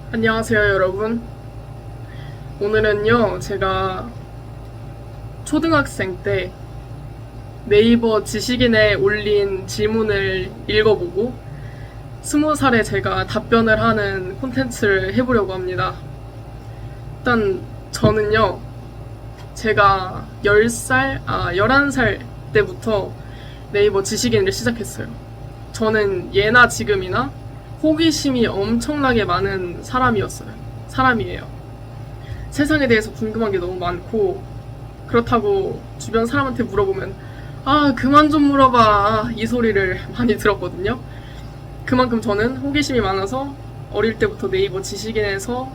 안녕하세요, 여러분. 오늘은요, 제가 초등학생 때 네이버 지식인에 올린 질문을 읽어보고 20살에 제가 답변을 하는 콘텐츠를 해보려고 합니다. 일단 저는요, 제가 11살 때부터 네이버 지식인을 시작했어요. 저는 예나 지금이나 호기심이 엄청나게 많은 사람이에요. 세상에 대해서 궁금한 게 너무 많고, 그렇다고 주변 사람한테 물어보면, 아, 그만 좀 물어봐. 이 소리를 많이 들었거든요. 그만큼 저는 호기심이 많아서 어릴 때부터 네이버 지식인에서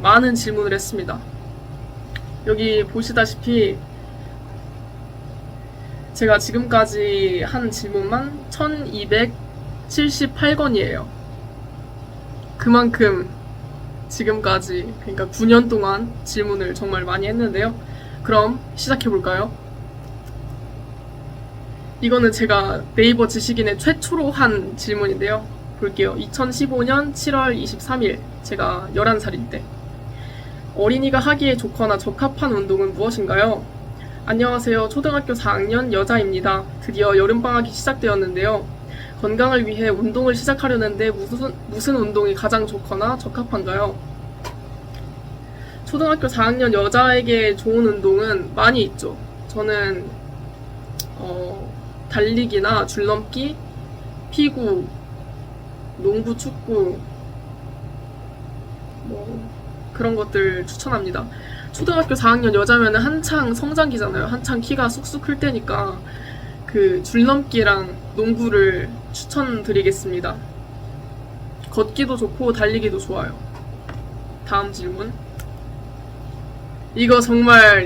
많은 질문을 했습니다. 여기 보시다시피 제가 지금까지 한 질문만 1278건이에요. 그만큼 지금까지, 그러니까 9년 동안 질문을 정말 많이 했는데요. 그럼 시작해볼까요? 이거는 제가 네이버 지식인에 최초로 한 질문인데요. 볼게요. 2015년 7월 23일, 제가 11살일 때. 어린이가 하기에 좋거나 적합한 운동은 무엇인가요? 안녕하세요. 초등학교 4학년 여자입니다. 드디어 여름방학이 시작되었는데요. 건강을 위해 운동을 시작하려는데 무슨 운동이 가장 좋거나 적합한가요? 초등학교 4학년 여자에게 좋은 운동은 많이 있죠. 저는 달리기나 줄넘기, 피구, 농구, 축구 뭐 그런 것들 추천합니다. 초등학교 4학년 여자면 한창 성장기잖아요. 한창 키가 쑥쑥 클 때니까 그 줄넘기랑 농구를 추천드리겠습니다. 걷기도 좋고 달리기도 좋아요. 다음 질문. 이거 정말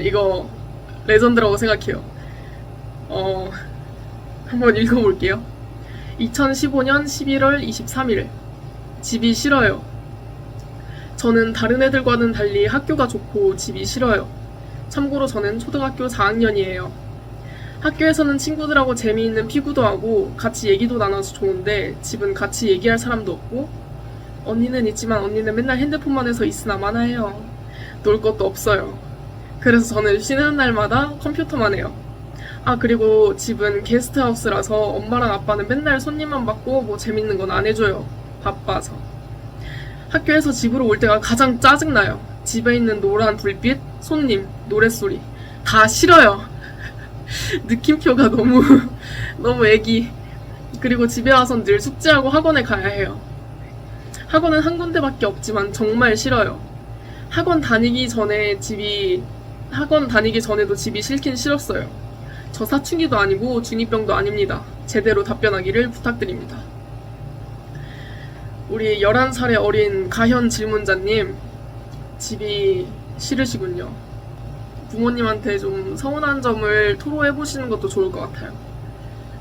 레전드라고 생각해요. 한번 읽어볼게요. 2015년 11월 23일. 집이 싫어요. 저는 다른 애들과는 달리 학교가 좋고 집이 싫어요. 참고로 저는 초등학교 4학년이에요. 학교에서는 친구들하고 재미있는 피구도 하고 같이 얘기도 나눠서 좋은데 집은 같이 얘기할 사람도 없고 언니는 있지만 언니는 맨날 핸드폰만 해서 있으나 마나해요. 놀 것도 없어요. 그래서 저는 쉬는 날마다 컴퓨터만 해요. 아, 그리고 집은 게스트하우스라서 엄마랑 아빠는 맨날 손님만 받고 뭐 재밌는 건 안 해줘요. 바빠서. 학교에서 집으로 올 때가 가장 짜증나요. 집에 있는 노란 불빛, 손님, 노랫소리 다 싫어요. 느낌표가 너무 애기. 그리고 집에 와선 늘 숙제하고 학원에 가야 해요. 학원은 한 군데밖에 없지만 정말 싫어요. 학원 다니기 전에도 집이 싫긴 싫었어요. 저 사춘기도 아니고 중2병도 아닙니다. 제대로 답변하기를 부탁드립니다. 우리 11살의 어린 가현 질문자님, 집이 싫으시군요. 부모님한테 좀 서운한 점을 토로해보시는 것도 좋을 것 같아요.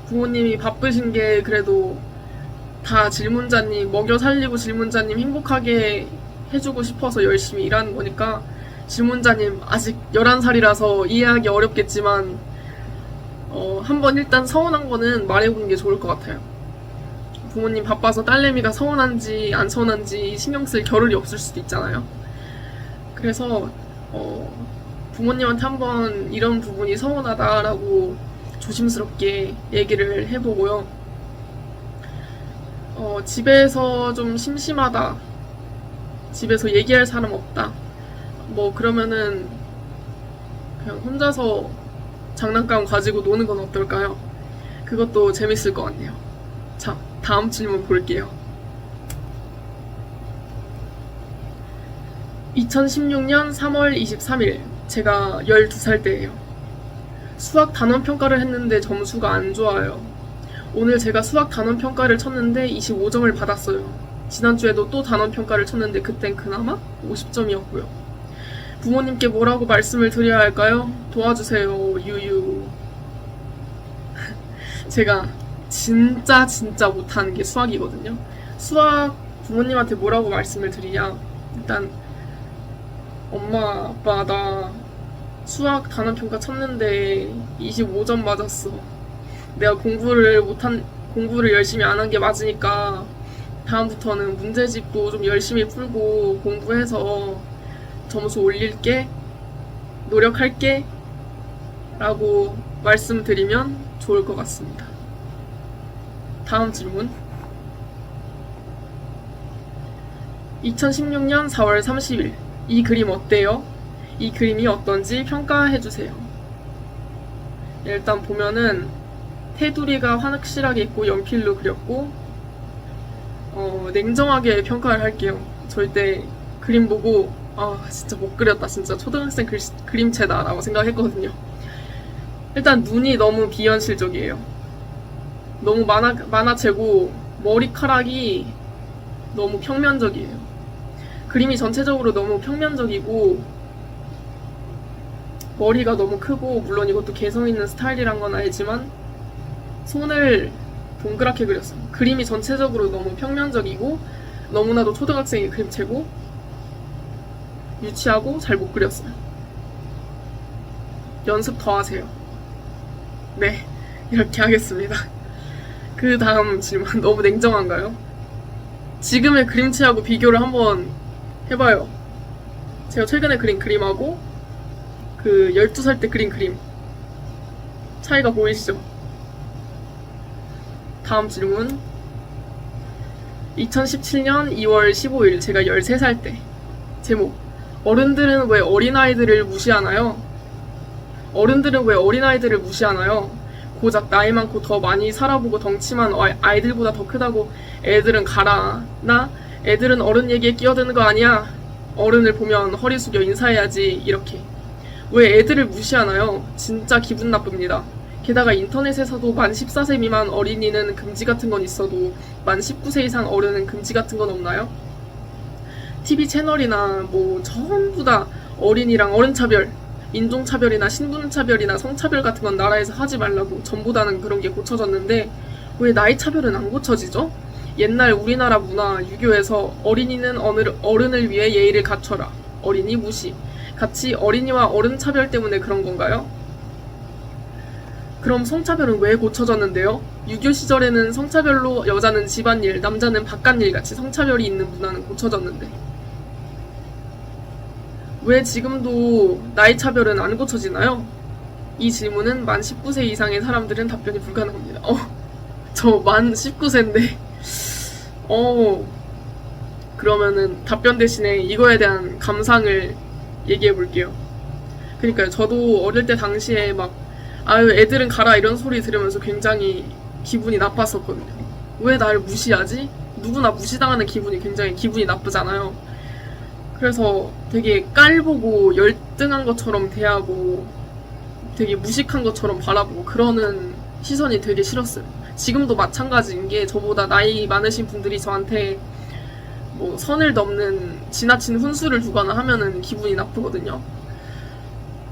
부모님이 바쁘신 게 그래도 다 질문자님, 먹여 살리고 질문자님 행복하게 해주고 싶어서 열심히 일하는 거니까 질문자님 아직 11살이라서 이해하기 어렵겠지만 한번 일단 서운한 거는 말해보는 게 좋을 것 같아요. 부모님 바빠서 딸내미가 서운한지 안 서운한지 신경 쓸 겨를이 없을 수도 있잖아요. 그래서 부모님한테 한번 이런 부분이 서운하다라고 조심스럽게 얘기를 해보고요. 집에서 좀 심심하다, 집에서 얘기할 사람 없다, 뭐 그러면은 그냥 혼자서 장난감 가지고 노는 건 어떨까요? 그것도 재밌을 것 같네요. 자, 다음 질문 볼게요. 2016년 3월 23일, 제가 12살 때예요. 수학 단원 평가를 했는데 점수가 안 좋아요. 오늘 제가 수학 단원 평가를 쳤는데 25점을 받았어요. 지난주에도 또 단원 평가를 쳤는데 그땐 그나마 50점이었고요. 부모님께 뭐라고 말씀을 드려야 할까요? 도와주세요, 유유. 제가 진짜 못하는 게 수학이거든요. 수학 부모님한테 뭐라고 말씀을 드리냐. 일단 엄마, 아빠, 나 수학 단원 평가 쳤는데 25점 맞았어. 내가 공부를 열심히 안 한 게 맞으니까 다음부터는 문제집도 좀 열심히 풀고 공부해서 점수 올릴게, 노력할게 라고 말씀드리면 좋을 것 같습니다. 다음 질문. 2016년 4월 30일. 이 그림 어때요? 이 그림이 어떤지 평가해주세요. 일단 보면은 테두리가 확실하게 있고 연필로 그렸고, 냉정하게 평가를 할게요. 절대 그림 보고 진짜 못 그렸다, 진짜 초등학생 그림체다 라고 생각했거든요. 일단 눈이 너무 비현실적이에요. 너무 만화체고 머리카락이 너무 평면적이에요. 그림이 전체적으로 너무 평면적이고 머리가 너무 크고, 물론 이것도 개성 있는 스타일이란 건 알지만 손을 동그랗게 그렸어요. 그림이 전체적으로 너무 평면적이고 너무나도 초등학생의 그림체고 유치하고 잘 못 그렸어요. 연습 더 하세요. 네, 이렇게 하겠습니다. 그 다음 질문. 너무 냉정한가요? 지금의 그림체하고 비교를 한번 해봐요. 제가 최근에 그린 그림하고 그 12살 때 그린 그림 차이가 보이시죠? 다음 질문. 2017년 2월 15일 제가 13살 때. 제목. 어른들은 왜 어린아이들을 무시하나요? 어른들은 왜 어린아이들을 무시하나요? 고작 나이 많고 더 많이 살아보고 덩치만 아이들보다 더 크다고 애들은 가라. 나 애들은 어른 얘기에 끼어드는 거 아니야. 어른을 보면 허리 숙여 인사해야지. 이렇게. 왜 애들을 무시하나요? 진짜 기분 나쁩니다. 게다가 인터넷에서도 만 14세 미만 어린이는 금지 같은 건 있어도 만 19세 이상 어른은 금지 같은 건 없나요? TV 채널이나 뭐 전부 다 어린이랑 어른차별, 인종차별이나 신분차별이나 성차별 같은 건 나라에서 하지 말라고 전부 다는 그런 게 고쳐졌는데 왜 나이차별은 안 고쳐지죠? 옛날 우리나라 문화 유교에서 어린이는 어른을 위해 예의를 갖춰라. 어린이 무시. 같이 어린이와 어른 차별 때문에 그런 건가요? 그럼 성차별은 왜 고쳐졌는데요? 유교 시절에는 성차별로 여자는 집안일, 남자는 바깥일 같이 성차별이 있는 문화는 고쳐졌는데 왜 지금도 나이차별은 안 고쳐지나요? 이 질문은 만 19세 이상의 사람들은 답변이 불가능합니다. 저 만 19세인데 그러면은 답변 대신에 이거에 대한 감상을 얘기해 볼게요. 그러니까요, 저도 어릴 때 당시에 막 아유 애들은 가라 이런 소리 들으면서 굉장히 기분이 나빴었거든요. 왜 나를 무시하지? 누구나 무시당하는 기분이 굉장히 기분이 나쁘잖아요. 그래서 되게 깔보고 열등한 것처럼 대하고 되게 무식한 것처럼 바라보고 그러는 시선이 되게 싫었어요. 지금도 마찬가지인 게 저보다 나이 많으신 분들이 저한테 뭐 선을 넘는 지나친 훈수를 두거나 하면은 기분이 나쁘거든요.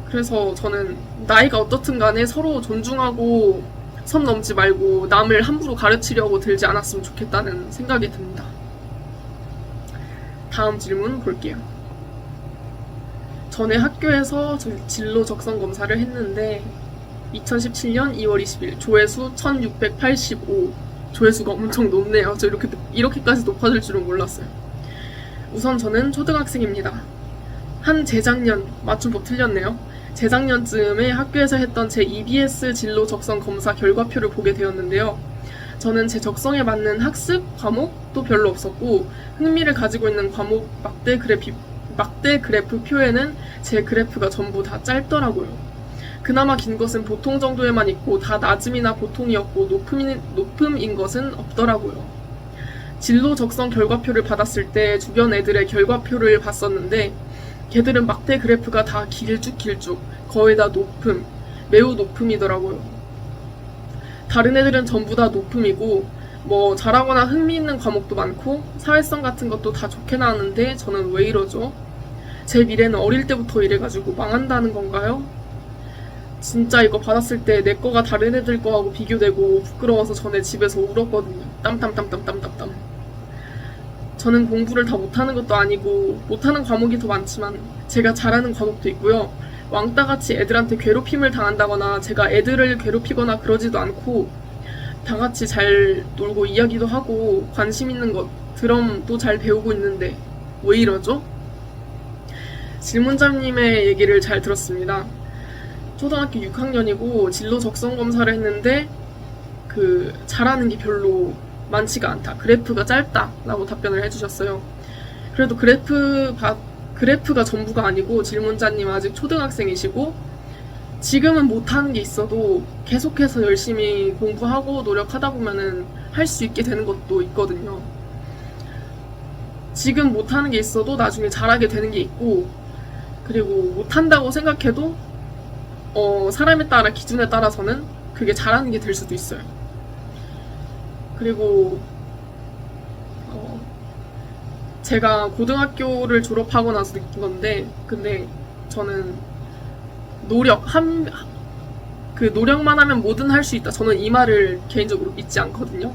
그래서 저는 나이가 어떻든 간에 서로 존중하고 선 넘지 말고 남을 함부로 가르치려고 들지 않았으면 좋겠다는 생각이 듭니다. 다음 질문 볼게요. 전에 학교에서 진로 적성 검사를 했는데 2017년 2월 20일 조회수 1685. 조회수가 엄청 높네요. 저 이렇게까지 높아질 줄은 몰랐어요. 우선 저는 초등학생입니다. 한 재작년, 맞춤법 틀렸네요. 재작년쯤에 학교에서 했던 제 EBS 진로 적성 검사 결과표를 보게 되었는데요. 저는 제 적성에 맞는 학습 과목도 별로 없었고 흥미를 가지고 있는 과목 막대 그래프 표에는 제 그래프가 전부 다 짧더라고요. 그나마 긴 것은 보통 정도에만 있고 다 낮음이나 보통이었고 높음인 것은 없더라고요. 진로 적성 결과표를 받았을 때 주변 애들의 결과표를 봤었는데 걔들은 막대 그래프가 다 길쭉 거의 다 높음, 매우 높음이더라고요. 다른 애들은 전부 다 높음이고 뭐 잘하거나 흥미있는 과목도 많고 사회성 같은 것도 다 좋게 나왔는데 저는 왜 이러죠? 제 미래는 어릴 때부터 이래가지고 망한다는 건가요? 진짜 이거 받았을 때 내 거가 다른 애들 거하고 비교되고 부끄러워서 전에 집에서 울었거든요. 땀. 저는 공부를 다 못하는 것도 아니고 못하는 과목이 더 많지만 제가 잘하는 과목도 있고요. 왕따같이 애들한테 괴롭힘을 당한다거나 제가 애들을 괴롭히거나 그러지도 않고 다 같이 잘 놀고 이야기도 하고 관심 있는 것 드럼도 잘 배우고 있는데 왜 이러죠? 질문자님의 얘기를 잘 들었습니다. 초등학교 6학년이고 진로 적성 검사를 했는데 잘하는 게 별로 많지가 않다. 그래프가 짧다라고 답변을 해주셨어요. 그래도 그래프가 전부가 아니고 질문자님 아직 초등학생이시고 지금은 못하는 게 있어도 계속해서 열심히 공부하고 노력하다 보면은 할 수 있게 되는 것도 있거든요. 지금 못하는 게 있어도 나중에 잘하게 되는 게 있고, 그리고 못한다고 생각해도 사람에 따라 기준에 따라서는 그게 잘하는 게 될 수도 있어요. 그리고 제가 고등학교를 졸업하고 나서 느낀 건데, 근데 저는 노력만 하면 뭐든 할 수 있다. 저는 이 말을 개인적으로 믿지 않거든요.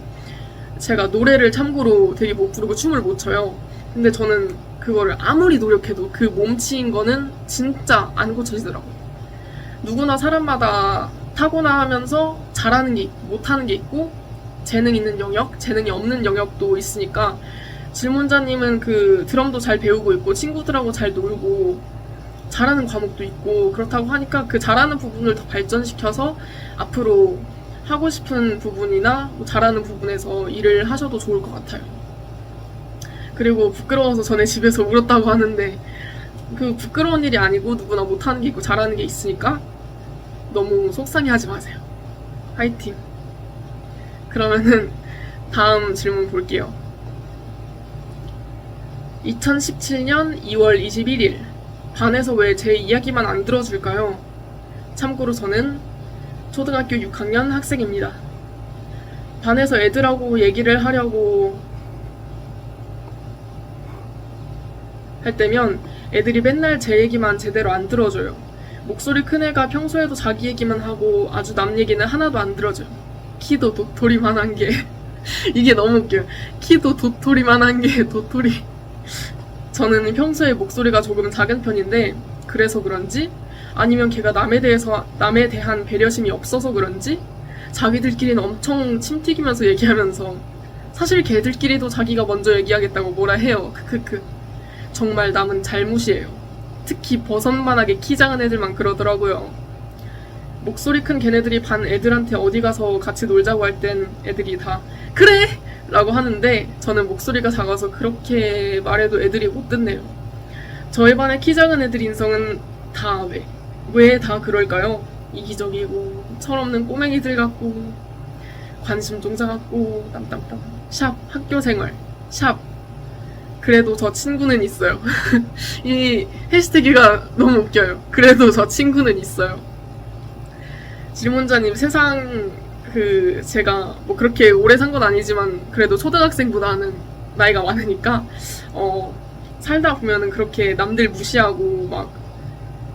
제가 노래를 참고로 되게 못 부르고 춤을 못 춰요. 근데 저는 그거를 아무리 노력해도 그 몸치인 거는 진짜 안 고쳐지더라고요. 누구나 사람마다 타고나면서 잘하는 게 있고 못하는 게 있고 재능 있는 영역, 재능이 없는 영역도 있으니까 질문자님은 드럼도 잘 배우고 있고 친구들하고 잘 놀고 잘하는 과목도 있고 그렇다고 하니까 그 잘하는 부분을 더 발전시켜서 앞으로 하고 싶은 부분이나 잘하는 부분에서 일을 하셔도 좋을 것 같아요. 그리고 부끄러워서 전에 집에서 울었다고 하는데 그 부끄러운 일이 아니고 누구나 못하는 게 있고 잘하는 게 있으니까 너무 속상해하지 마세요. 화이팅! 그러면은 다음 질문 볼게요. 2017년 2월 21일 반에서 왜 제 이야기만 안 들어줄까요? 참고로 저는 초등학교 6학년 학생입니다. 반에서 애들하고 얘기를 하려고 할 때면 애들이 맨날 제 얘기만 제대로 안 들어줘요. 목소리 큰 애가 평소에도 자기 얘기만 하고 아주 남 얘기는 하나도 안 들어줘요. 키도 도토리만한 게 이게 너무 웃겨요. 키도 도토리만한 게 도토리. 저는 평소에 목소리가 조금 작은 편인데 그래서 그런지 아니면 걔가 남에 대한 배려심이 없어서 그런지 자기들끼리는 엄청 침 튀기면서 얘기하면서 사실 걔들끼리도 자기가 먼저 얘기하겠다고 뭐라 해요. 크크크. 정말 남은 잘 무시해요. 특히 버섯만하게 키 작은 애들만 그러더라고요. 목소리 큰 걔네들이 반 애들한테 어디 가서 같이 놀자고 할 땐 애들이 다 그래! 라고 하는데 저는 목소리가 작아서 그렇게 말해도 애들이 못 듣네요. 저희 반의 키 작은 애들 인성은 다 왜 다 그럴까요? 이기적이고 철없는 꼬맹이들 같고 관심 종자 같고 땀땀땀 샵 학교생활 샵 그래도 저 친구는 있어요. 이 해시태그가 너무 웃겨요. 그래도 저 친구는 있어요. 질문자님 세상 제가 뭐 그렇게 오래 산 건 아니지만 그래도 초등학생보다는 나이가 많으니까 살다 보면은 그렇게 남들 무시하고 막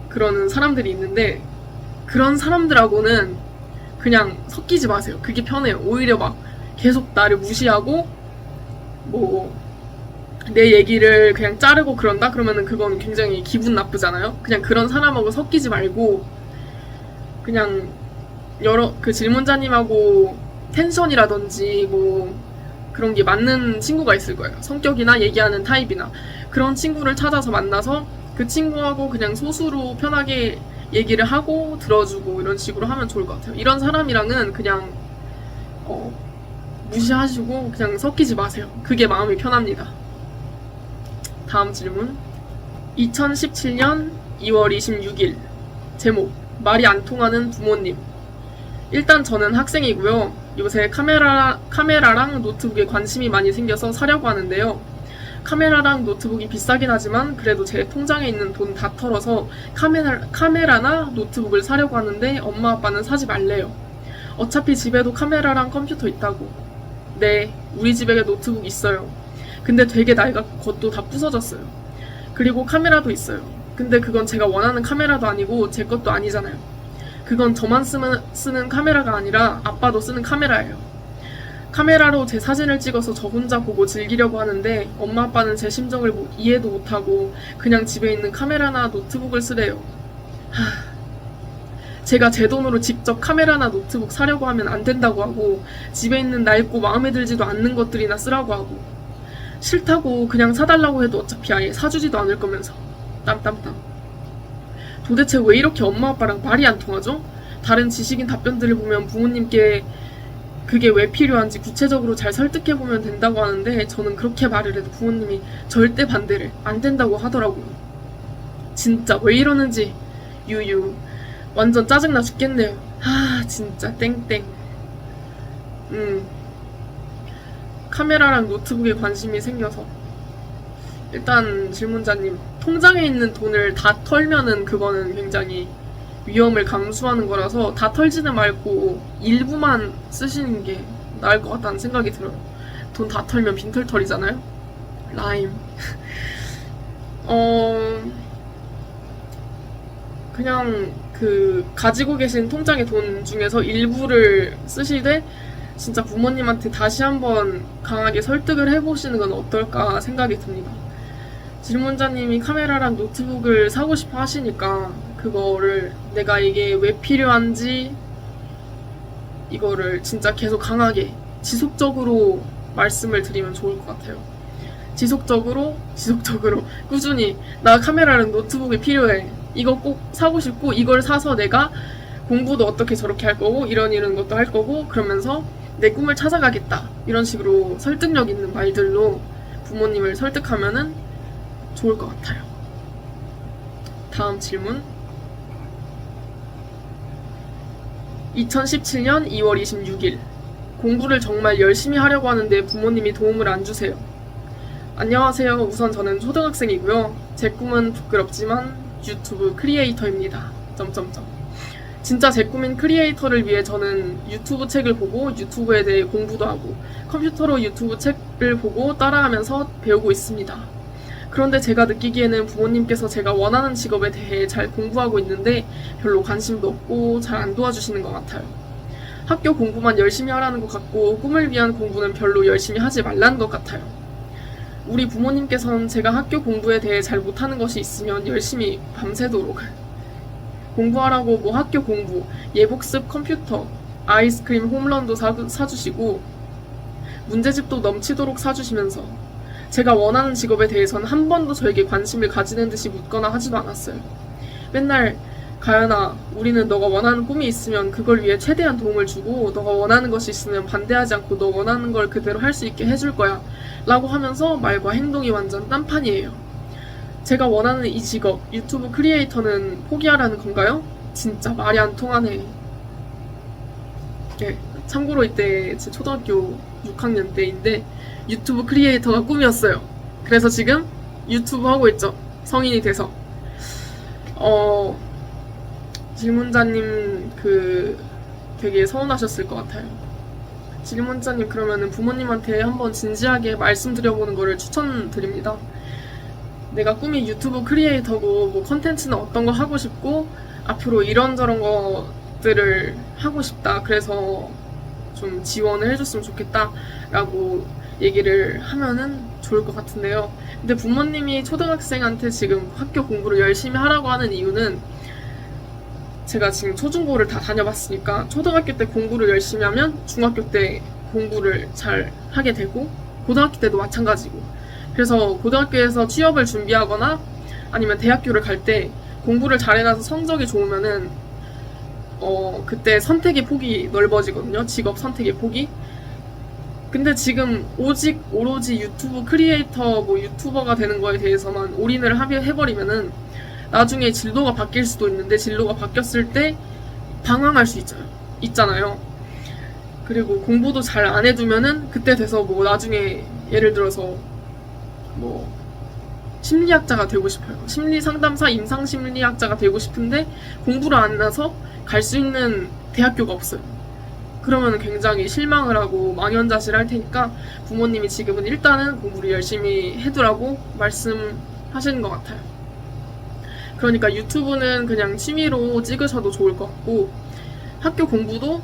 그러는 사람들이 있는데 그런 사람들하고는 그냥 섞이지 마세요. 그게 편해요. 오히려 막 계속 나를 무시하고 뭐 내 얘기를 그냥 자르고 그런다? 그러면은 그건 굉장히 기분 나쁘잖아요. 그냥 그런 사람하고 섞이지 말고 그냥 질문자님하고 텐션이라든지 뭐 그런 게 맞는 친구가 있을 거예요. 성격이나 얘기하는 타입이나 그런 친구를 찾아서 만나서 그 친구하고 그냥 소수로 편하게 얘기를 하고 들어주고 이런 식으로 하면 좋을 것 같아요. 이런 사람이랑은 그냥 무시하시고 그냥 섞이지 마세요. 그게 마음이 편합니다. 다음 질문. 2017년 2월 26일 제목 말이 안 통하는 부모님. 일단 저는 학생이고요. 요새 카메라랑 노트북에 관심이 많이 생겨서 사려고 하는데요. 카메라랑 노트북이 비싸긴 하지만 그래도 제 통장에 있는 돈 다 털어서 카메라나 노트북을 사려고 하는데 엄마 아빠는 사지 말래요. 어차피 집에도 카메라랑 컴퓨터 있다고. 네, 우리 집에 노트북 있어요. 근데 되게 낡았고 겉도 다 부서졌어요. 그리고 카메라도 있어요. 근데 그건 제가 원하는 카메라도 아니고 제 것도 아니잖아요. 그건 저만 쓰는 카메라가 아니라 아빠도 쓰는 카메라예요. 카메라로 제 사진을 찍어서 저 혼자 보고 즐기려고 하는데 엄마 아빠는 제 심정을 이해도 못하고 그냥 집에 있는 카메라나 노트북을 쓰래요. 제가 제 돈으로 직접 카메라나 노트북 사려고 하면 안 된다고 하고 집에 있는 낡고 마음에 들지도 않는 것들이나 쓰라고 하고 싫다고 그냥 사달라고 해도 어차피 아예 사주지도 않을 거면서. 땀땀땀. 도대체 왜 이렇게 엄마 아빠랑 말이 안 통하죠? 다른 지식인 답변들을 보면 부모님께 그게 왜 필요한지 구체적으로 잘 설득해보면 된다고 하는데 저는 그렇게 말을 해도 부모님이 절대 반대를 안 된다고 하더라고요. 진짜 왜 이러는지 유유 완전 짜증나 죽겠네요. 진짜 땡땡. 카메라랑 노트북에 관심이 생겨서. 일단 질문자님, 통장에 있는 돈을 다 털면은 그거는 굉장히 위험을 감수하는 거라서 다 털지는 말고 일부만 쓰시는 게 나을 것 같다는 생각이 들어요. 돈 다 털면 빈털털이잖아요. 라임. 그냥 가지고 계신 통장의 돈 중에서 일부를 쓰시되 진짜 부모님한테 다시 한번 강하게 설득을 해보시는 건 어떨까 생각이 듭니다. 질문자님이 카메라랑 노트북을 사고 싶어 하시니까 그거를 내가 이게 왜 필요한지 이거를 진짜 계속 강하게 지속적으로 말씀을 드리면 좋을 것 같아요. 지속적으로 꾸준히 나 카메라랑 노트북이 필요해. 이거 꼭 사고 싶고 이걸 사서 내가 공부도 어떻게 저렇게 할 거고 이런 것도 할 거고 그러면서 내 꿈을 찾아가겠다. 이런 식으로 설득력 있는 말들로 부모님을 설득하면은 좋을 것 같아요. 다음 질문. 2017년 2월 26일. 공부를 정말 열심히 하려고 하는데 부모님이 도움을 안 주세요. 안녕하세요. 우선 저는 초등학생이고요. 제 꿈은 부끄럽지만 유튜브 크리에이터입니다. 진짜 제 꿈인 크리에이터를 위해 저는 유튜브 책을 보고 유튜브에 대해 공부도 하고 컴퓨터로 유튜브 책을 보고 따라하면서 배우고 있습니다. 그런데 제가 느끼기에는 부모님께서 제가 원하는 직업에 대해 잘 공부하고 있는데 별로 관심도 없고 잘 안 도와주시는 것 같아요. 학교 공부만 열심히 하라는 것 같고 꿈을 위한 공부는 별로 열심히 하지 말라는 것 같아요. 우리 부모님께서는 제가 학교 공부에 대해 잘 못하는 것이 있으면 열심히 밤새도록 공부하라고 뭐 학교 공부, 예복습 컴퓨터, 아이스크림 홈런도 사주시고 문제집도 넘치도록 사주시면서 제가 원하는 직업에 대해서는 한 번도 저에게 관심을 가지는 듯이 묻거나 하지도 않았어요. 맨날 가연아, 우리는 너가 원하는 꿈이 있으면 그걸 위해 최대한 도움을 주고 너가 원하는 것이 있으면 반대하지 않고 너 원하는 걸 그대로 할 수 있게 해줄 거야 라고 하면서 말과 행동이 완전 딴판이에요. 제가 원하는 이 직업, 유튜브 크리에이터는 포기하라는 건가요? 진짜 말이 안 통하네. 네, 참고로 이때 제 초등학교 6학년 때인데 유튜브 크리에이터가 꿈이었어요. 그래서 지금 유튜브 하고 있죠. 성인이 돼서. 질문자님 되게 서운하셨을 것 같아요. 질문자님 그러면은 부모님한테 한번 진지하게 말씀드려보는 거를 추천드립니다. 내가 꿈이 유튜브 크리에이터고 뭐 컨텐츠는 어떤 거 하고 싶고 앞으로 이런저런 것들을 하고 싶다. 그래서 좀 지원을 해줬으면 좋겠다 라고 얘기를 하면은 좋을 것 같은데요. 근데 부모님이 초등학생한테 지금 학교 공부를 열심히 하라고 하는 이유는 제가 지금 초중고를 다 다녀봤으니까 초등학교 때 공부를 열심히 하면 중학교 때 공부를 잘 하게 되고 고등학교 때도 마찬가지고 그래서 고등학교에서 취업을 준비하거나 아니면 대학교를 갈 때 공부를 잘 해놔서 성적이 좋으면은 그때 선택의 폭이 넓어지거든요. 직업 선택의 폭이. 근데 지금 오로지 유튜브 크리에이터 뭐 유튜버가 되는 거에 대해서만 올인을 해버리면은 나중에 진로가 바뀔 수도 있는데 진로가 바뀌었을 때 방황할 수 있잖아요. 그리고 공부도 잘 안 해두면은 그때 돼서 뭐 나중에 예를 들어서 뭐 심리학자가 되고 싶어요. 심리상담사, 임상심리학자가 되고 싶은데 공부를 안 해서 갈 수 있는 대학교가 없어요. 그러면 굉장히 실망을 하고 망연자실 할 테니까 부모님이 지금은 일단은 공부를 열심히 해두라고 말씀하시는 것 같아요. 그러니까 유튜브는 그냥 취미로 찍으셔도 좋을 것 같고 학교 공부도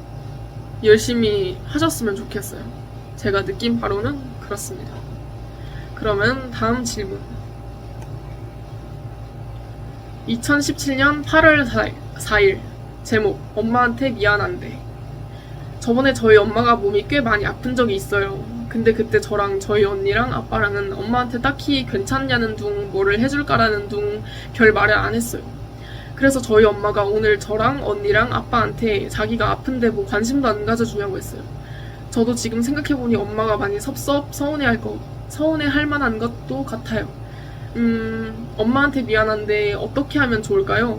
열심히 하셨으면 좋겠어요. 제가 느낀 바로는 그렇습니다. 그러면 다음 질문. 2017년 8월 4일 제목 엄마한테 미안한데 저번에 저희 엄마가 몸이 꽤 많이 아픈 적이 있어요. 근데 그때 저랑 저희 언니랑 아빠랑은 엄마한테 딱히 괜찮냐는 둥, 뭐를 해줄까라는 둥 별 말을 안 했어요. 그래서 저희 엄마가 오늘 저랑 언니랑 아빠한테 자기가 아픈데 뭐 관심도 안 가져주냐고 했어요. 저도 지금 생각해보니 엄마가 많이 서운해할 만한 것도 같아요. 엄마한테 미안한데 어떻게 하면 좋을까요?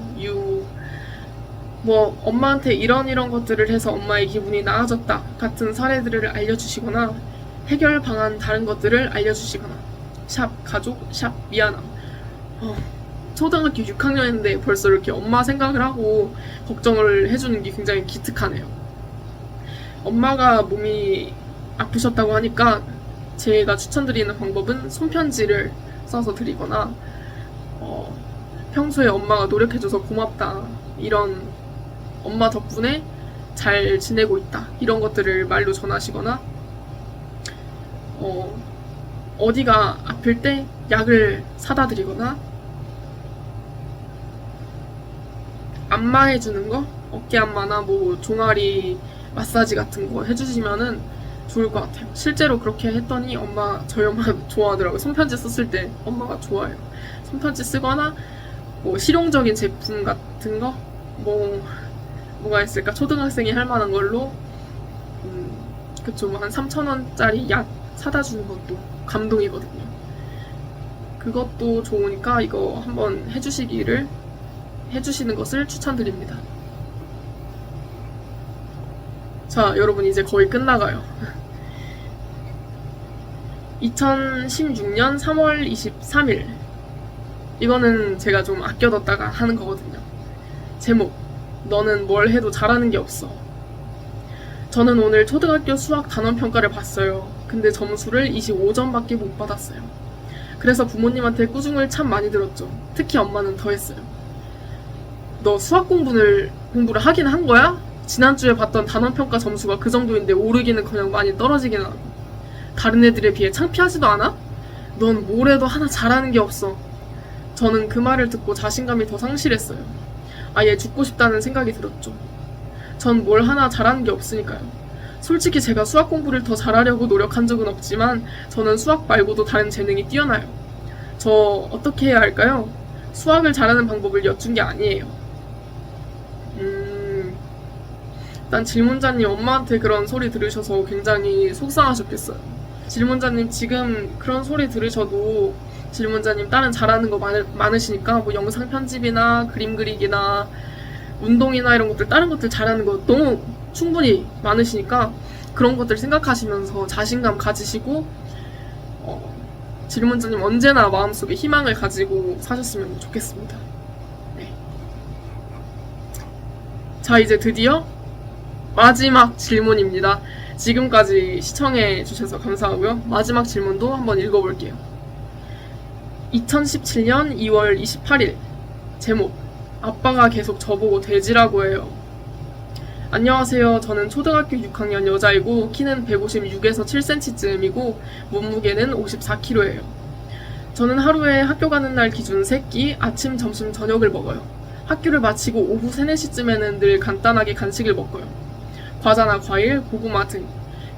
엄마한테 이런 것들을 해서 엄마의 기분이 나아졌다 같은 사례들을 알려주시거나 해결 방안 다른 것들을 알려주시거나 샵 가족 샵 미안함. 초등학교 6학년인데 벌써 이렇게 엄마 생각을 하고 걱정을 해주는 게 굉장히 기특하네요. 엄마가 몸이 아프셨다고 하니까 제가 추천드리는 방법은 손편지를 써서 드리거나 평소에 엄마가 노력해줘서 고맙다, 이런 엄마 덕분에 잘 지내고 있다, 이런 것들을 말로 전하시거나 어디가 아플 때 약을 사다 드리거나 안마해주는 거, 어깨 안마나 뭐 종아리 마사지 같은 거 해주시면은 좋을 것 같아요. 실제로 그렇게 했더니 저희 엄마가 좋아하더라고요. 손편지 썼을 때 엄마가 좋아해요. 손편지 쓰거나 뭐 실용적인 제품 같은 거, 뭐가 있을까? 초등학생이 할 만한 걸로 그쵸, 한 3,000원짜리 약 사다 주는 것도 감동이거든요. 그것도 좋으니까 이거 한번 해주시는 것을 추천드립니다. 자, 여러분 이제 거의 끝나가요. 2016년 3월 23일. 이거는 제가 좀 아껴뒀다가 하는 거거든요. 제목, 너는 뭘 해도 잘하는 게 없어. 저는 오늘 초등학교 수학 단원평가를 봤어요. 근데 점수를 25점밖에 못 받았어요. 그래서 부모님한테 꾸중을 참 많이 들었죠. 특히 엄마는 더 했어요. 너 수학 공부를 하긴 한 거야? 지난주에 봤던 단원평가 점수가 그 정도인데 오르기는커녕 많이 떨어지긴 하고 다른 애들에 비해 창피하지도 않아? 넌 뭘 해도 하나 잘하는 게 없어. 저는 그 말을 듣고 자신감이 더 상실했어요. 아예 죽고 싶다는 생각이 들었죠. 전 뭘 하나 잘하는 게 없으니까요. 솔직히 제가 수학 공부를 더 잘하려고 노력한 적은 없지만 저는 수학 말고도 다른 재능이 뛰어나요. 저 어떻게 해야 할까요? 수학을 잘하는 방법을 여쭌 게 아니에요. 일단 질문자님 엄마한테 그런 소리 들으셔서 굉장히 속상하셨겠어요. 질문자님 지금 그런 소리 들으셔도 질문자님 다른 잘하는 거 많으시니까 뭐 영상 편집이나 그림 그리기나 운동이나 이런 것들, 다른 것들 잘하는 거 너무 충분히 많으시니까 그런 것들 생각하시면서 자신감 가지시고 질문자님 언제나 마음속에 희망을 가지고 사셨으면 좋겠습니다. 네. 자, 이제 드디어 마지막 질문입니다. 지금까지 시청해 주셔서 감사하고요. 마지막 질문도 한번 읽어볼게요. 2017년 2월 28일. 제목, 아빠가 계속 저보고 돼지라고 해요. 안녕하세요. 저는 초등학교 6학년 여자이고 키는 156에서 7cm쯤이고 몸무게는 54kg예요. 저는 하루에 학교 가는 날 기준 3끼 아침, 점심, 저녁을 먹어요. 학교를 마치고 오후 3, 4시쯤에는 늘 간단하게 간식을 먹고요. 과자나 과일, 고구마 등.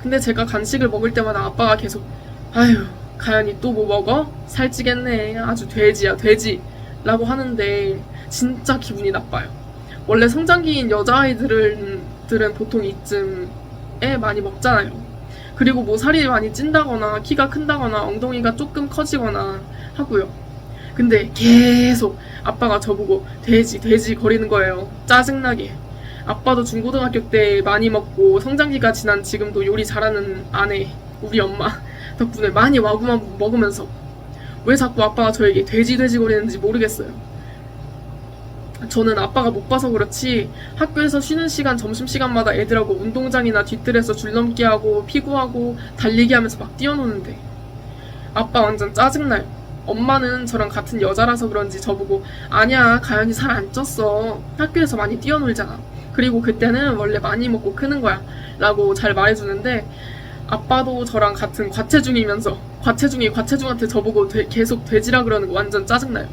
근데 제가 간식을 먹을 때마다 아빠가 계속 아휴, 가연이 또 뭐 먹어? 살찌겠네. 아주 돼지야, 돼지. 라고 하는데 진짜 기분이 나빠요. 원래 성장기인 여자아이들은 보통 이쯤에 많이 먹잖아요. 그리고 뭐 살이 많이 찐다거나 키가 큰다거나 엉덩이가 조금 커지거나 하고요. 근데 계속 아빠가 저보고 돼지, 돼지 거리는 거예요. 짜증나게. 아빠도 중고등학교 때 많이 먹고 성장기가 지난 지금도 요리 잘하는 아내, 우리 엄마 덕분에 많이 와구만 먹으면서 왜 자꾸 아빠가 저에게 돼지 돼지 거리는지 모르겠어요. 저는 아빠가 못 봐서 그렇지 학교에서 쉬는 시간 점심시간마다 애들하고 운동장이나 뒤뜰에서 줄넘기하고 피구하고 달리기 하면서 막 뛰어노는데 아빠 완전 짜증나요. 엄마는 저랑 같은 여자라서 그런지 저보고 아니야, 가연이 살 안 쪘어. 학교에서 많이 뛰어놀잖아. 그리고 그때는 원래 많이 먹고 크는 거야 라고 잘 말해주는데 아빠도 저랑 같은 과체중이면서 과체중이 과체중한테 저보고 계속 돼지라 그러는 거 완전 짜증나요.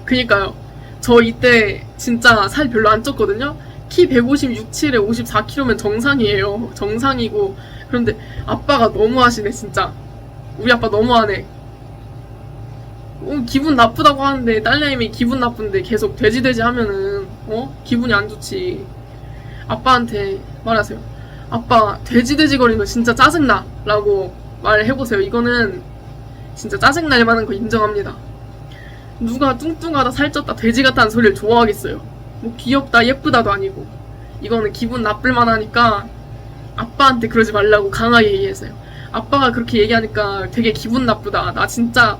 그니까요. 저 이때 진짜 살 별로 안 쪘거든요. 키 156, 7에 54kg면 정상이에요. 정상이고 그런데 아빠가 너무하시네 진짜. 우리 아빠 너무하네. 기분 나쁘다고 하는데 딸내미 기분 나쁜데 계속 돼지 하면은 기분이 안 좋지. 아빠한테 말하세요. 아빠 돼지 거리는 거 진짜 짜증나 라고 말해보세요. 이거는 진짜 짜증날 만한 거 인정합니다. 누가 뚱뚱하다 살쪘다 돼지 같다는 소리를 좋아하겠어요. 뭐 귀엽다 예쁘다도 아니고. 이거는 기분 나쁠 만하니까 아빠한테 그러지 말라고 강하게 얘기했어요. 아빠가 그렇게 얘기하니까 되게 기분 나쁘다. 나 진짜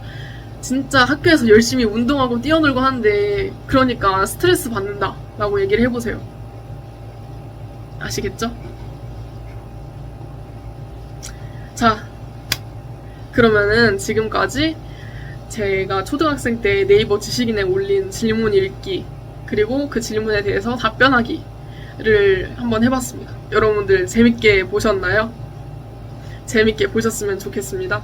학교에서 열심히 운동하고 뛰어놀고 하는데 그러니까 스트레스 받는다 라고 얘기를 해보세요. 아시겠죠? 자, 그러면은 지금까지 제가 초등학생 때 네이버 지식인에 올린 질문 읽기 그리고 그 질문에 대해서 답변하기를 한번 해봤습니다. 여러분들 재밌게 보셨나요? 재밌게 보셨으면 좋겠습니다.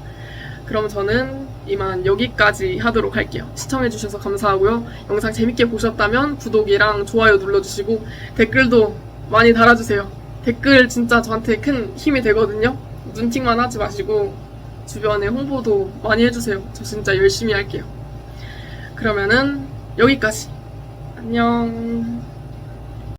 그럼 저는 이만 여기까지 하도록 할게요. 시청해주셔서 감사하고요. 영상 재밌게 보셨다면 구독이랑 좋아요 눌러주시고 댓글도 많이 달아주세요. 댓글 진짜 저한테 큰 힘이 되거든요. 눈팅만 하지 마시고 주변에 홍보도 많이 해주세요. 저 진짜 열심히 할게요. 그러면은 여기까지. 안녕.